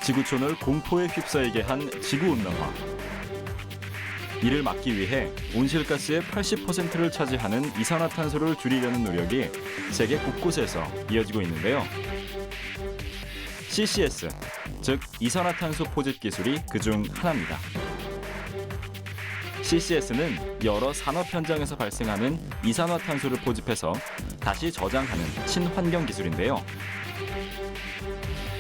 지구촌을 공포에 휩싸이게 한 지구온난화. 이를 막기 위해 온실가스의 80%를 차지하는 이산화탄소를 줄이려는 노력이 세계 곳곳에서 이어지고 있는데요. CCS, 즉 이산화탄소 포집 기술이 그중 하나입니다. CCS는 여러 산업 현장에서 발생하는 이산화탄소를 포집해서 다시 저장하는 친환경 기술인데요.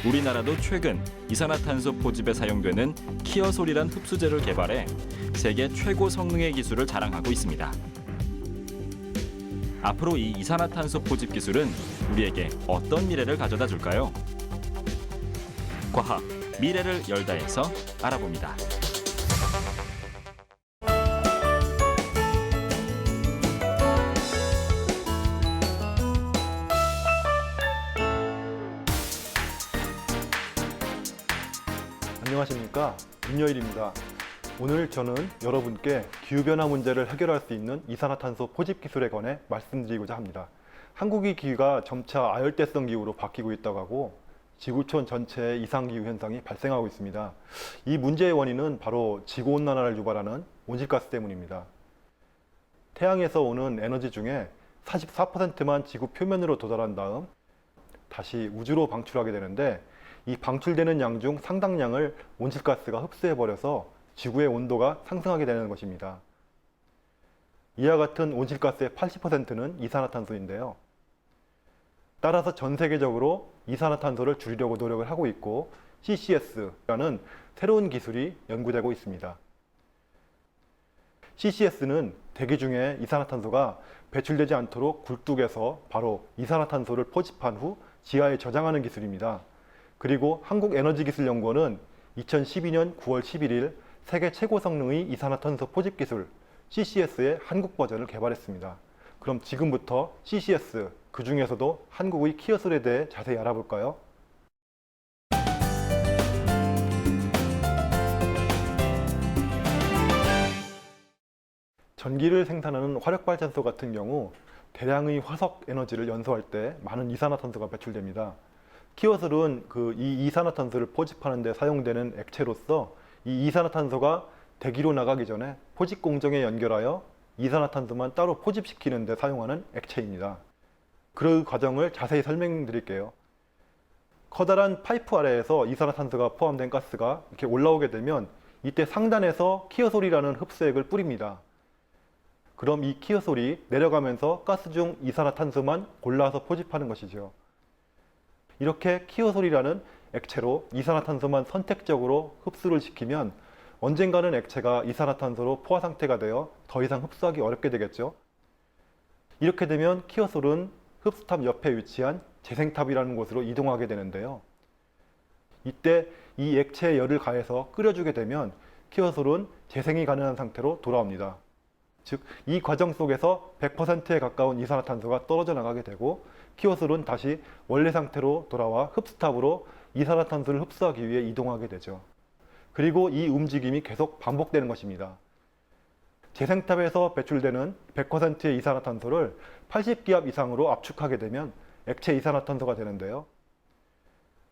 우리나라도 최근 이산화탄소 포집에 사용되는 키어솔이란 흡수제를 개발해 세계 최고 성능의 기술을 자랑하고 있습니다. 앞으로 이 이산화탄소 포집 기술은 우리에게 어떤 미래를 가져다 줄까요? 과학, 미래를 열다해서 알아봅니다. 안녕하십니까, 윤여일입니다. 오늘 저는 여러분께 기후변화 문제를 해결할 수 있는 이산화탄소 포집 기술에 관해 말씀드리고자 합니다. 한국의 기후가 점차 아열대성 기후로 바뀌고 있다고 하고 지구촌 전체에 이상기후 현상이 발생하고 있습니다. 이 문제의 원인은 바로 지구온난화를 유발하는 온실가스 때문입니다. 태양에서 오는 에너지 중에 44%만 지구 표면으로 도달한 다음 다시 우주로 방출하게 되는데, 이 방출되는 양 중 상당량을 온실가스가 흡수해버려서 지구의 온도가 상승하게 되는 것입니다. 이와 같은 온실가스의 80%는 이산화탄소인데요. 따라서 전 세계적으로 이산화탄소를 줄이려고 노력을 하고 있고 CCS라는 새로운 기술이 연구되고 있습니다. CCS는 대기 중에 이산화탄소가 배출되지 않도록 굴뚝에서 바로 이산화탄소를 포집한 후 지하에 저장하는 기술입니다. 그리고 한국에너지기술연구원은 2012년 9월 11일 세계 최고 성능의 이산화탄소 포집 기술 CCS의 한국 버전을 개발했습니다. 그럼 지금부터 CCS, 그 중에서도 한국의 키어솔에 대해 자세히 알아볼까요? 전기를 생산하는 화력발전소 같은 경우 대량의 화석 에너지를 연소할 때 많은 이산화탄소가 배출됩니다. 키어솔은 이 이산화탄소를 포집하는 데 사용되는 액체로서 이 이산화탄소가 대기로 나가기 전에 포집 공정에 연결하여 이산화탄소만 따로 포집시키는 데 사용하는 액체입니다. 그 과정을 자세히 설명드릴게요. 커다란 파이프 아래에서 이산화탄소가 포함된 가스가 이렇게 올라오게 되면 이때 상단에서 키어솔이라는 흡수액을 뿌립니다. 그럼 이 키어솔이 내려가면서 가스 중 이산화탄소만 골라서 포집하는 것이죠. 이렇게 키어솔이라는 액체로 이산화탄소만 선택적으로 흡수를 시키면 언젠가는 액체가 이산화탄소로 포화 상태가 되어 더 이상 흡수하기 어렵게 되겠죠. 이렇게 되면 키어솔은 흡수탑 옆에 위치한 재생탑이라는 곳으로 이동하게 되는데요. 이때 이 액체에 열을 가해서 끓여주게 되면 키어솔은 재생이 가능한 상태로 돌아옵니다. 즉, 이 과정 속에서 100%에 가까운 이산화탄소가 떨어져 나가게 되고 키어솔은 다시 원래 상태로 돌아와 흡수탑으로 이산화탄소를 흡수하기 위해 이동하게 되죠. 그리고 이 움직임이 계속 반복되는 것입니다. 재생탑에서 배출되는 100%의 이산화탄소를 80기압 이상으로 압축하게 되면 액체 이산화탄소가 되는데요.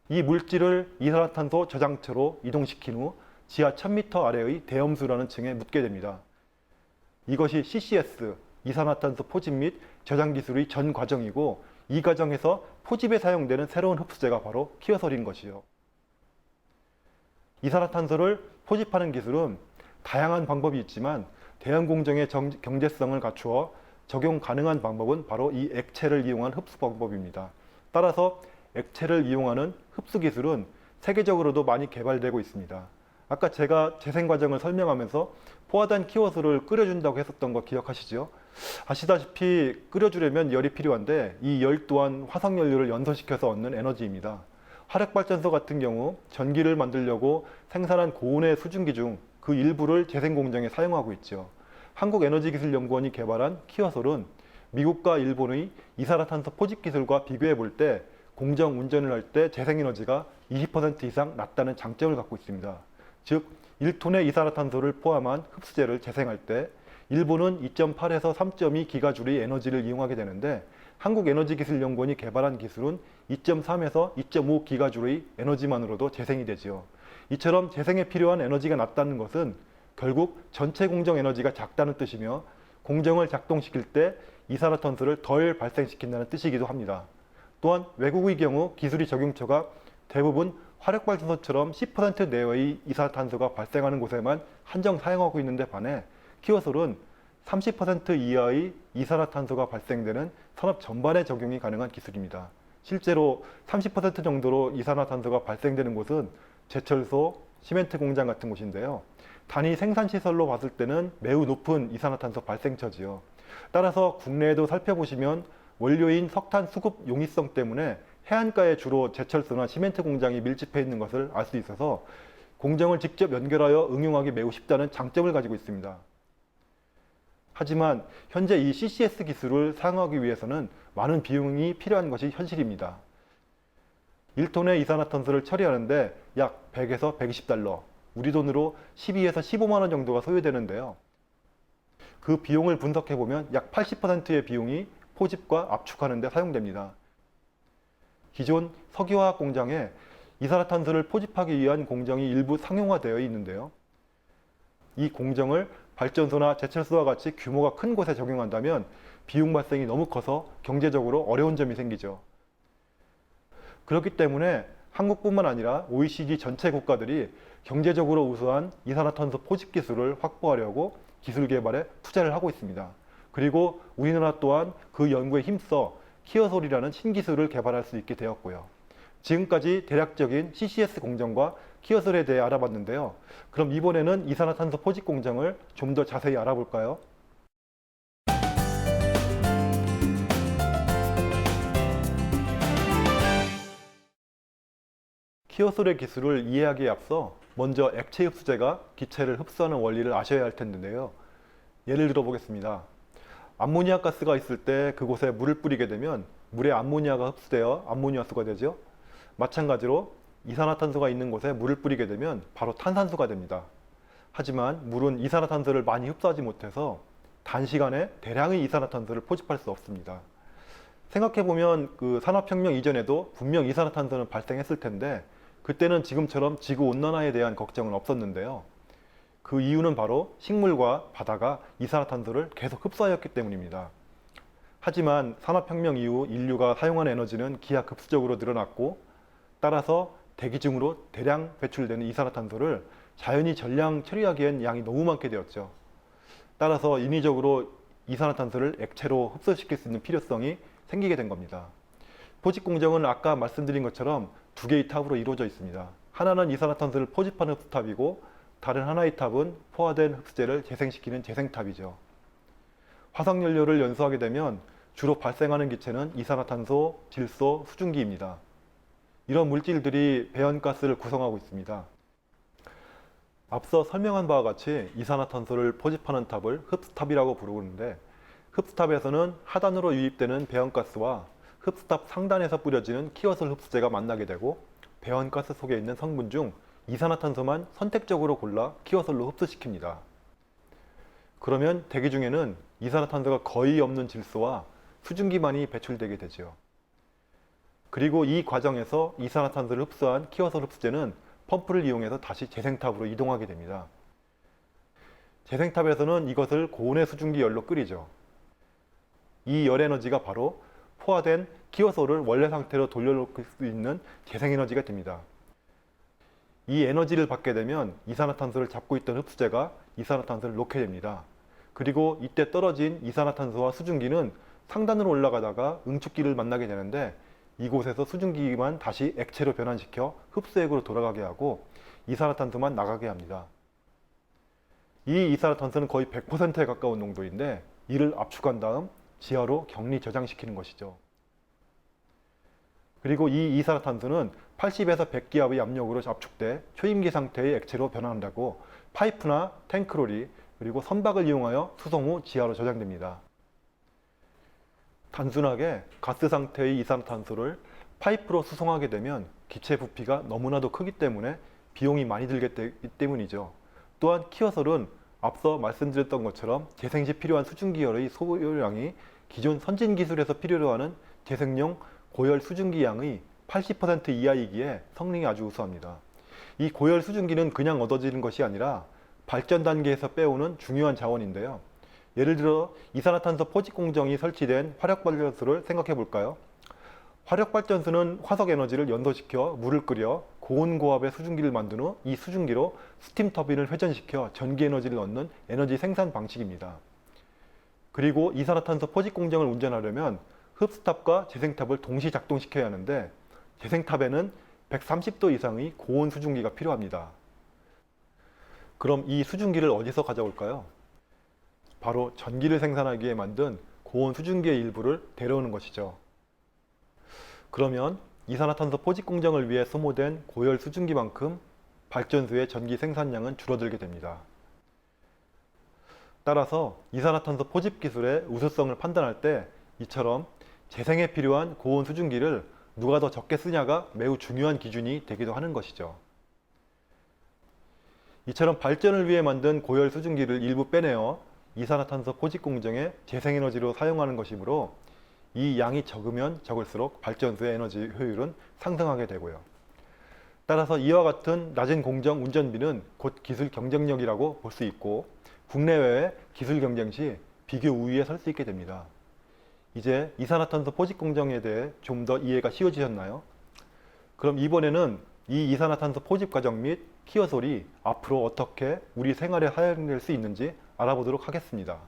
이 물질을 이산화탄소 저장체로 이동시킨 후 지하 1000m 아래의 대염수라는 층에 묻게 됩니다. 이것이 CCS, 이산화탄소 포집 및 저장 기술의 전 과정이고, 이 과정에서 포집에 사용되는 새로운 흡수제가 바로 키어솔인 것이요. 이산화탄소를 포집하는 기술은 다양한 방법이 있지만 대형 공정의 경제성을 갖추어 적용 가능한 방법은 바로 이 액체를 이용한 흡수 방법입니다. 따라서 액체를 이용하는 흡수 기술은 세계적으로도 많이 개발되고 있습니다. 아까 제가 재생 과정을 설명하면서 포화된 키어솔을 끓여준다고 했었던 거 기억하시죠? 아시다시피 끓여주려면 열이 필요한데 이 열 또한 화석연료를 연소시켜서 얻는 에너지입니다. 화력발전소 같은 경우 전기를 만들려고 생산한 고온의 수증기 중 그 일부를 재생공정에 사용하고 있죠. 한국에너지기술연구원이 개발한 키어솔은 미국과 일본의 이산화탄소 포집 기술과 비교해 볼 때 공정 운전을 할 때 재생에너지가 20% 이상 낮다는 장점을 갖고 있습니다. 즉 1톤의 이산화탄소를 포함한 흡수제를 재생할 때 일본은 2.8에서 3.2 기가줄의 에너지를 이용하게 되는데, 한국에너지기술연구원이 개발한 기술은 2.3에서 2.5 기가줄의 에너지만으로도 재생이 되지요. 이처럼 재생에 필요한 에너지가 낮다는 것은 결국 전체 공정 에너지가 작다는 뜻이며 공정을 작동시킬 때 이산화탄소를 덜 발생시킨다는 뜻이기도 합니다. 또한 외국의 경우 기술이 적용처가 대부분 화력발전소처럼 10% 내외의 이산화탄소가 발생하는 곳에만 한정 사용하고 있는데 반해 키워솔은 30% 이하의 이산화탄소가 발생되는 산업 전반에 적용이 가능한 기술입니다. 실제로 30% 정도로 이산화탄소가 발생되는 곳은 제철소, 시멘트 공장 같은 곳인데요. 단위 생산시설로 봤을 때는 매우 높은 이산화탄소 발생처지요. 따라서 국내에도 살펴보시면 원료인 석탄 수급 용이성 때문에 해안가에 주로 제철소나 시멘트 공장이 밀집해 있는 것을 알 수 있어서 공정을 직접 연결하여 응용하기 매우 쉽다는 장점을 가지고 있습니다. 하지만 현재 이 CCS 기술을 사용하기 위해서는 많은 비용이 필요한 것이 현실입니다. 1톤의 이산화탄소를 처리하는데 약 100에서 120달러, 우리 돈으로 12에서 15만 원 정도가 소요되는데요. 그 비용을 분석해보면 약 80%의 비용이 포집과 압축하는 데 사용됩니다. 기존 석유화학 공장에 이산화탄소를 포집하기 위한 공정이 일부 상용화되어 있는데요. 이 공정을 발전소나 제철소와 같이 규모가 큰 곳에 적용한다면 비용 발생이 너무 커서 경제적으로 어려운 점이 생기죠. 그렇기 때문에 한국뿐만 아니라 OECD 전체 국가들이 경제적으로 우수한 이산화탄소 포집 기술을 확보하려고 기술 개발에 투자를 하고 있습니다. 그리고 우리나라 또한 그 연구에 힘써 키어솔이라는 신기술을 개발할 수 있게 되었고요. 지금까지 대략적인 CCS 공정과 키어솔에 대해 알아봤는데요. 그럼 이번에는 이산화탄소 포집 공정을 좀 더 자세히 알아볼까요? 키어솔의 기술을 이해하기에 앞서 먼저 액체 흡수제가 기체를 흡수하는 원리를 아셔야 할 텐데요. 예를 들어 보겠습니다. 암모니아 가스가 있을 때 그곳에 물을 뿌리게 되면 물에 암모니아가 흡수되어 암모니아수가 되죠. 마찬가지로 이산화탄소가 있는 곳에 물을 뿌리게 되면 바로 탄산수가 됩니다. 하지만 물은 이산화탄소를 많이 흡수하지 못해서 단시간에 대량의 이산화탄소를 포집할 수 없습니다. 생각해보면 그 산업혁명 이전에도 분명 이산화탄소는 발생했을 텐데 그때는 지금처럼 지구온난화에 대한 걱정은 없었는데요. 그 이유는 바로 식물과 바다가 이산화탄소를 계속 흡수하였기 때문입니다. 하지만 산업혁명 이후 인류가 사용하는 에너지는 기하급수적으로 늘어났고 따라서 대기 중으로 대량 배출되는 이산화탄소를 자연히 전량 처리하기엔 양이 너무 많게 되었죠. 따라서 인위적으로 이산화탄소를 액체로 흡수시킬 수 있는 필요성이 생기게 된 겁니다. 포집 공정은 아까 말씀드린 것처럼 두 개의 탑으로 이루어져 있습니다. 하나는 이산화탄소를 포집하는 흡수탑이고 다른 하나의 탑은 포화된 흡수제를 재생시키는 재생탑이죠. 화석연료를 연소하게 되면 주로 발생하는 기체는 이산화탄소, 질소, 수증기입니다. 이런 물질들이 배연가스를 구성하고 있습니다. 앞서 설명한 바와 같이 이산화탄소를 포집하는 탑을 흡수탑이라고 부르는데 흡수탑에서는 하단으로 유입되는 배연가스와 흡수탑 상단에서 뿌려지는 키어솔 흡수제가 만나게 되고 배연가스 속에 있는 성분 중 이산화탄소만 선택적으로 골라 키어솔로 흡수시킵니다. 그러면 대기 중에는 이산화탄소가 거의 없는 질소와 수증기만이 배출되게 되죠. 그리고 이 과정에서 이산화탄소를 흡수한 키어솔 흡수제는 펌프를 이용해서 다시 재생탑으로 이동하게 됩니다. 재생탑에서는 이것을 고온의 수증기 열로 끓이죠. 이 열 에너지가 바로 포화된 키어솔을 원래 상태로 돌려놓을 수 있는 재생에너지가 됩니다. 이 에너지를 받게 되면 이산화탄소를 잡고 있던 흡수제가 이산화탄소를 놓게 됩니다. 그리고 이때 떨어진 이산화탄소와 수증기는 상단으로 올라가다가 응축기를 만나게 되는데 이곳에서 수증기만 다시 액체로 변환시켜 흡수액으로 돌아가게 하고 이산화탄소만 나가게 합니다. 이 이산화탄소는 거의 100%에 가까운 농도인데 이를 압축한 다음 지하로 격리 저장시키는 것이죠. 그리고 이 이산화탄소는 80에서 100기압의 압력으로 압축돼 초임기 상태의 액체로 변환한다고 파이프나 탱크로리 그리고 선박을 이용하여 수송 후 지하로 저장됩니다. 단순하게 가스 상태의 이산화탄소를 파이프로 수송하게 되면 기체 부피가 너무나도 크기 때문에 비용이 많이 들기 때문이죠. 또한 키어솔은 앞서 말씀드렸던 것처럼 재생 시 필요한 수증기열의 소요량이 기존 선진 기술에서 필요로 하는 재생용 고열 수증기 양의 80% 이하이기에 성능이 아주 우수합니다. 이 고열 수증기는 그냥 얻어지는 것이 아니라 발전 단계에서 빼오는 중요한 자원인데요. 예를 들어 이산화탄소 포집 공정이 설치된 화력발전소를 생각해 볼까요? 화력발전소는 화석 에너지를 연소시켜 물을 끓여 고온고압의 수증기를 만든 후 이 수증기로 스팀 터빈을 회전시켜 전기 에너지를 얻는 에너지 생산 방식입니다. 그리고 이산화탄소 포집 공정을 운전하려면 흡수탑과 재생탑을 동시 작동시켜야 하는데 재생탑에는 130도 이상의 고온 수증기가 필요합니다. 그럼 이 수증기를 어디서 가져올까요? 바로 전기를 생산하기 위해 만든 고온 수증기의 일부를 데려오는 것이죠. 그러면 이산화탄소 포집 공정을 위해 소모된 고열 수증기만큼 발전소의 전기 생산량은 줄어들게 됩니다. 따라서 이산화탄소 포집 기술의 우수성을 판단할 때 이처럼 재생에 필요한 고온 수증기를 누가 더 적게 쓰냐가 매우 중요한 기준이 되기도 하는 것이죠. 이처럼 발전을 위해 만든 고열 수증기를 일부 빼내어 이산화탄소 포집 공정의 재생에너지로 사용하는 것이므로 이 양이 적으면 적을수록 발전소의 에너지 효율은 상승하게 되고요. 따라서 이와 같은 낮은 공정 운전비는 곧 기술 경쟁력이라고 볼 수 있고 국내외의 기술 경쟁 시 비교 우위에 설 수 있게 됩니다. 이제 이산화탄소 포집 공정에 대해 좀 더 이해가 쉬워지셨나요? 그럼 이번에는 이 이산화탄소 포집 과정 및 키워솔이 앞으로 어떻게 우리 생활에 사용될 수 있는지 알아보도록 하겠습니다.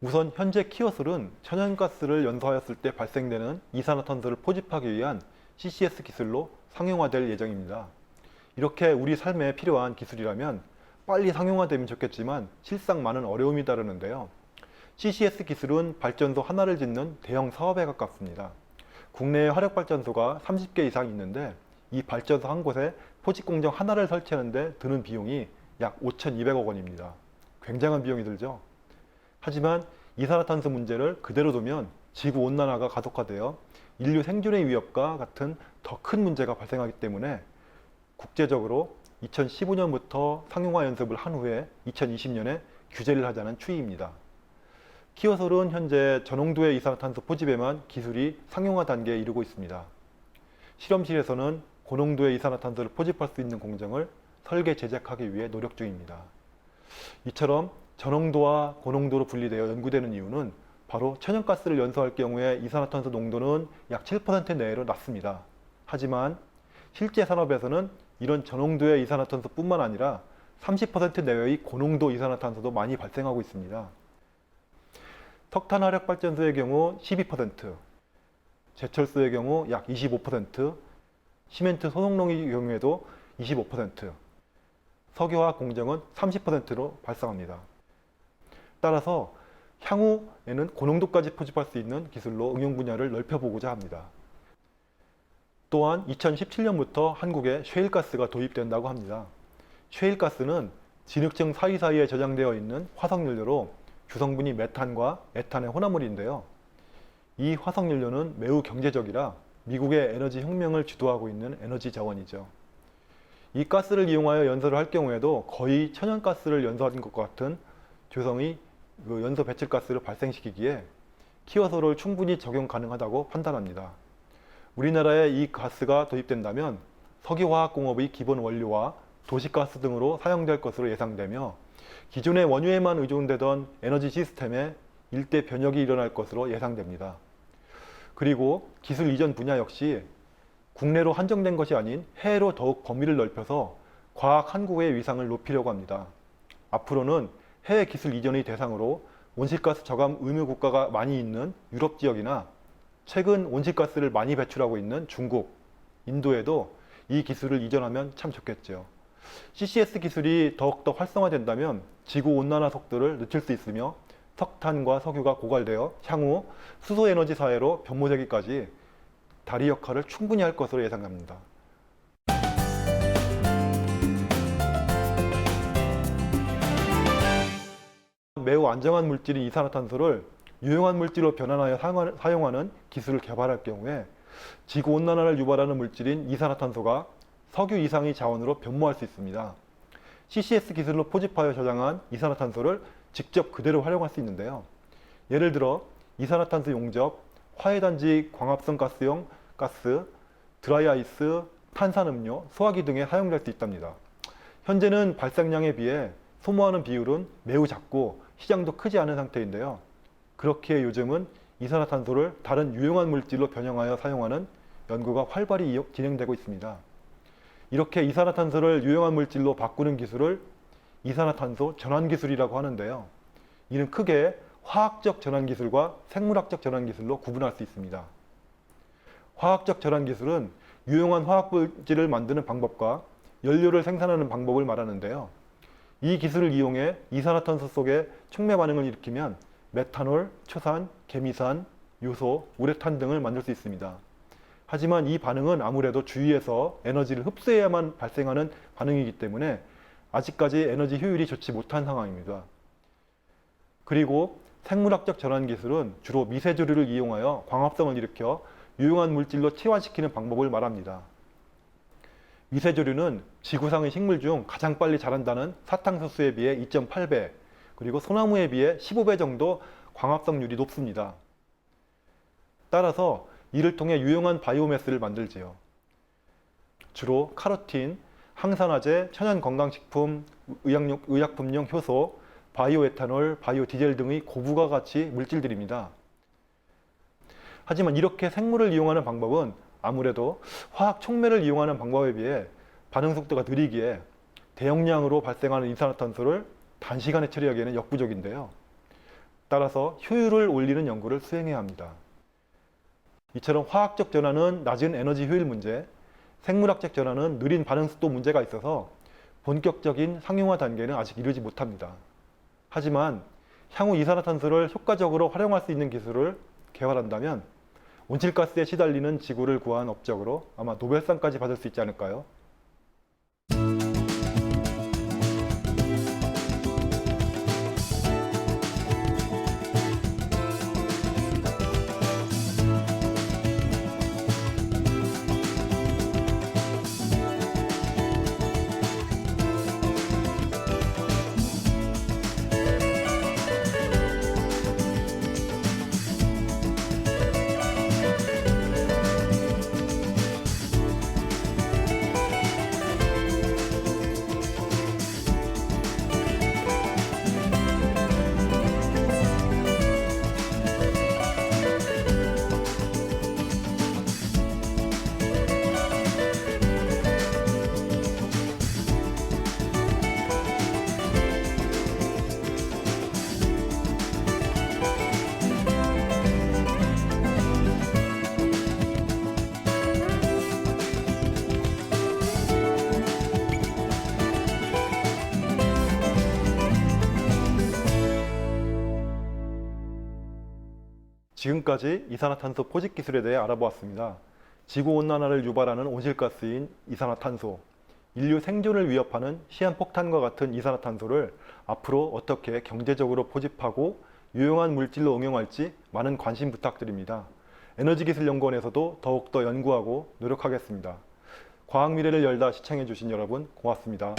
우선 현재 키워솔은 천연가스를 연소하였을 때 발생되는 이산화탄소를 포집하기 위한 CCS 기술로 상용화될 예정입니다. 이렇게 우리 삶에 필요한 기술이라면 빨리 상용화되면 좋겠지만 실상 많은 어려움이 따르는데요. CCS 기술은 발전소 하나를 짓는 대형 사업에 가깝습니다. 국내에 화력발전소가 30개 이상 있는데 이 발전소 한 곳에 포집공정 하나를 설치하는데 드는 비용이 약 5,200억 원입니다. 굉장한 비용이 들죠. 하지만 이산화탄소 문제를 그대로 두면 지구온난화가 가속화되어 인류 생존의 위협과 같은 더 큰 문제가 발생하기 때문에 국제적으로 2015년부터 상용화 연습을 한 후에 2020년에 규제를 하자는 추이입니다. 키워솔은 현재 저농도의 이산화탄소 포집에만 기술이 상용화 단계에 이르고 있습니다. 실험실에서는 고농도의 이산화탄소를 포집할 수 있는 공정을 설계 제작하기 위해 노력 중입니다. 이처럼 저농도와 고농도로 분리되어 연구되는 이유는 바로 천연가스를 연소할 경우에 이산화탄소 농도는 약 7% 내외로 낮습니다. 하지만 실제 산업에서는 이런 저농도의 이산화탄소뿐만 아니라 30% 내외의 고농도 이산화탄소도 많이 발생하고 있습니다. 석탄 화력발전소의 경우 12%, 제철소의 경우 약 25%, 시멘트 소농농의 경우에도 25%, 석유화학 공정은 30%로 발생합니다. 따라서 향후에는 고농도까지 포집할 수 있는 기술로 응용 분야를 넓혀보고자 합니다. 또한 2017년부터 한국에 셰일가스가 도입된다고 합니다. 셰일가스는 진흙층 사이사이에 저장되어 있는 화석연료로 주성분이 메탄과 에탄의 혼합물인데요. 이 화석연료는 매우 경제적이라 미국의 에너지 혁명을 주도하고 있는 에너지 자원이죠. 이 가스를 이용하여 연소를 할 경우에도 거의 천연가스를 연소하는 것과 같은 조성의 연소 배출가스를 발생시키기에 키워솔을 충분히 적용 가능하다고 판단합니다. 우리나라에 이 가스가 도입된다면 석유화학공업의 기본 원료와 도시가스 등으로 사용될 것으로 예상되며 기존의 원유에만 의존되던 에너지 시스템에 일대 변혁이 일어날 것으로 예상됩니다. 그리고 기술 이전 분야 역시 국내로 한정된 것이 아닌 해외로 더욱 범위를 넓혀서 과학 한국의 위상을 높이려고 합니다. 앞으로는 해외 기술 이전의 대상으로 온실가스 저감 의무 국가가 많이 있는 유럽 지역이나 최근 온실가스를 많이 배출하고 있는 중국, 인도에도 이 기술을 이전하면 참 좋겠죠. CCS 기술이 더욱더 활성화된다면 지구온난화 속도를 늦출 수 있으며 석탄과 석유가 고갈되어 향후 수소에너지 사회로 변모되기까지 다리 역할을 충분히 할 것으로 예상됩니다. 매우 안정한 물질인 이산화탄소를 유용한 물질로 변환하여 사용하는 기술을 개발할 경우에 지구온난화를 유발하는 물질인 이산화탄소가 석유 이상의 자원으로 변모할 수 있습니다. CCS 기술로 포집하여 저장한 이산화탄소를 직접 그대로 활용할 수 있는데요. 예를 들어 이산화탄소 용접, 화해단지 광합성 가스용 가스, 드라이아이스, 탄산음료, 소화기 등에 사용될 수 있답니다. 현재는 발생량에 비해 소모하는 비율은 매우 작고 시장도 크지 않은 상태인데요. 그렇기에 요즘은 이산화탄소를 다른 유용한 물질로 변형하여 사용하는 연구가 활발히 진행되고 있습니다. 이렇게 이산화탄소를 유용한 물질로 바꾸는 기술을 이산화탄소 전환 기술이라고 하는데요. 이는 크게 화학적 전환 기술과 생물학적 전환 기술로 구분할 수 있습니다. 화학적 전환 기술은 유용한 화학 물질을 만드는 방법과 연료를 생산하는 방법을 말하는데요. 이 기술을 이용해 이산화탄소 속에 촉매 반응을 일으키면 메탄올, 초산, 개미산, 요소, 우레탄 등을 만들 수 있습니다. 하지만 이 반응은 아무래도 주위에서 에너지를 흡수해야만 발생하는 반응이기 때문에 아직까지 에너지 효율이 좋지 못한 상황입니다. 그리고 생물학적 전환 기술은 주로 미세조류를 이용하여 광합성을 일으켜 유용한 물질로 치환시키는 방법을 말합니다. 미세조류는 지구상의 식물 중 가장 빨리 자란다는 사탕수수에 비해 2.8배, 그리고 소나무에 비해 15배 정도 광합성률이 높습니다. 따라서 이를 통해 유용한 바이오매스를 만들지요. 주로 카로틴, 항산화제, 천연건강식품, 의약품용 효소, 바이오에탄올, 바이오디젤 등의 고부가 가치 물질들입니다. 하지만 이렇게 생물을 이용하는 방법은 아무래도 화학 촉매를 이용하는 방법에 비해 반응 속도가 느리기에 대용량으로 발생하는 이산화탄소를 단시간에 처리하기에는 역부족인데요. 따라서 효율을 올리는 연구를 수행해야 합니다. 이처럼 화학적 전환은 낮은 에너지 효율 문제, 생물학적 전환은 느린 반응 속도 문제가 있어서 본격적인 상용화 단계는 아직 이르지 못합니다. 하지만 향후 이산화탄소를 효과적으로 활용할 수 있는 기술을 개발한다면 온실가스에 시달리는 지구를 구한 업적으로 아마 노벨상까지 받을 수 있지 않을까요? 지금까지 이산화탄소 포집 기술에 대해 알아보았습니다. 지구온난화를 유발하는 온실가스인 이산화탄소, 인류 생존을 위협하는 시한폭탄과 같은 이산화탄소를 앞으로 어떻게 경제적으로 포집하고 유용한 물질로 응용할지 많은 관심 부탁드립니다. 에너지기술연구원에서도 더욱더 연구하고 노력하겠습니다. 과학미래를 열다 시청해주신 여러분 고맙습니다.